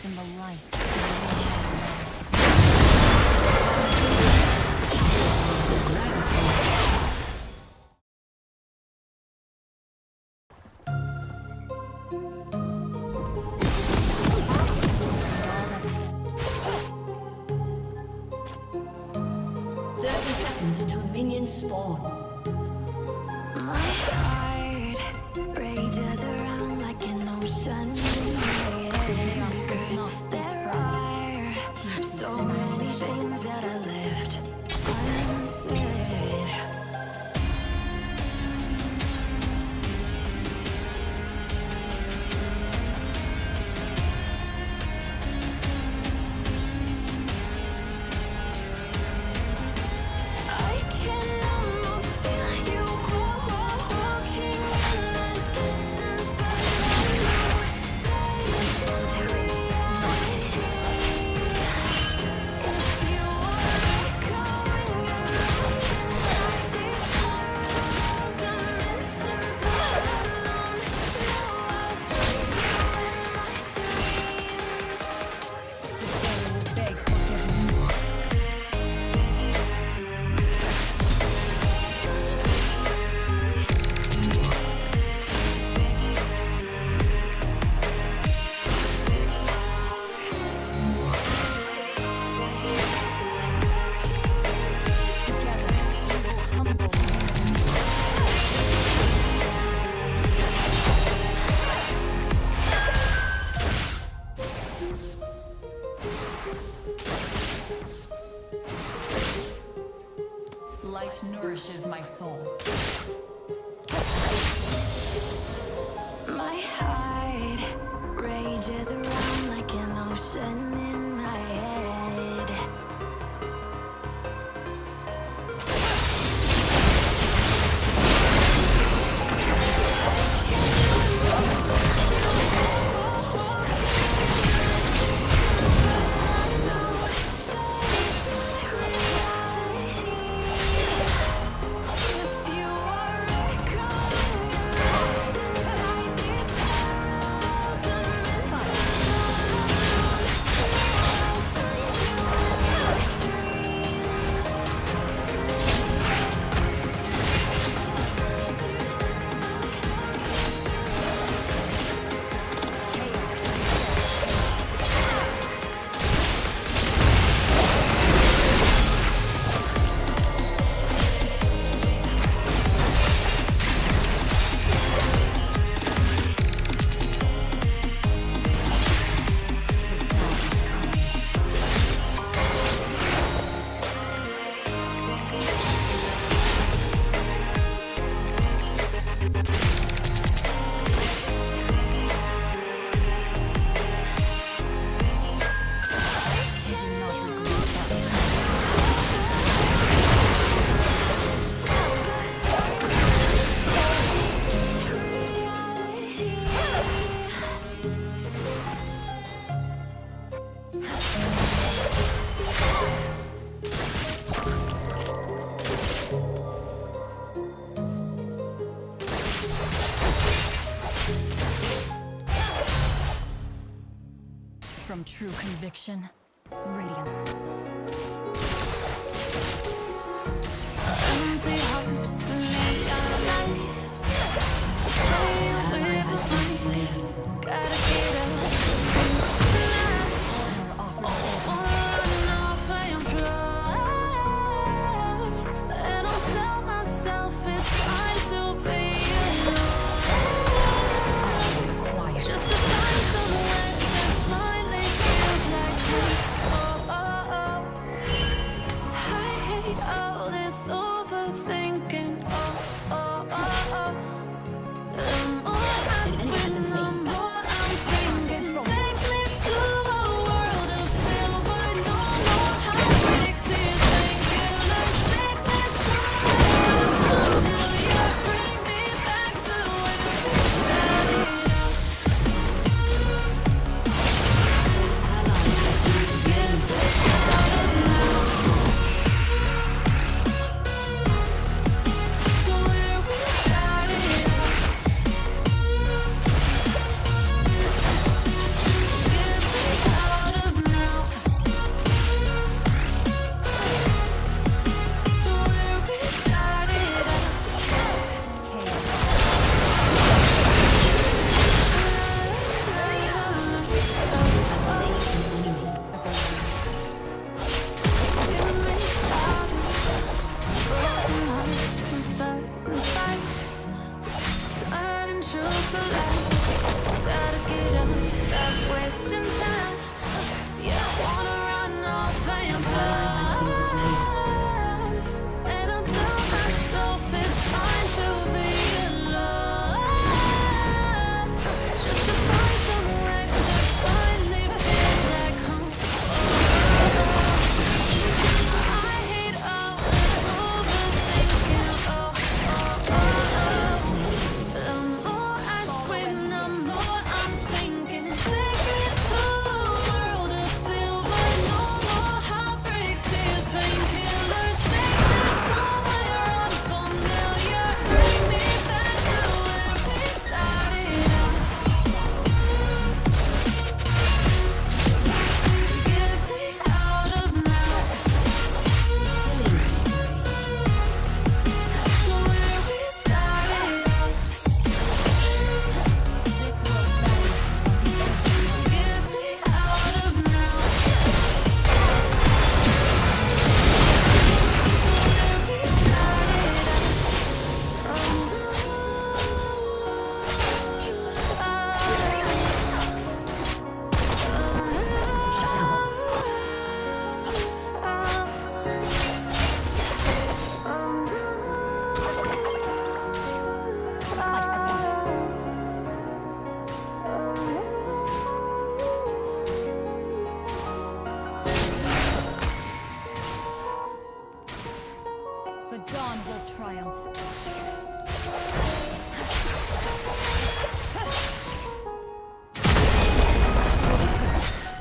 in the light. Until minions spawn. My heart rages around like an ocean in my head, because there are so many things that I left unsaid. I can almost feel you walking in the distance, but I know that it's not reality. If you are echoing around inside these parallel dimensions, all alone, know I'll find you in my dreams. Beg forgiveness. Light nourishes my soul. My heart rages around like an ocean in my head. If you are echoing around inside these parallel dimensions, I'll find you in my dreams. From true conviction, radiance. Empty hearts and neon lights. Play with us, gotta get up tonight. On off I am dry, and I'll tell myself it's time to be alone. Just to find somewhere that finally feels like home. Oh, oh, oh.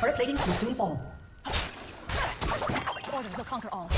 Turret plating will soon fall. Order will conquer all.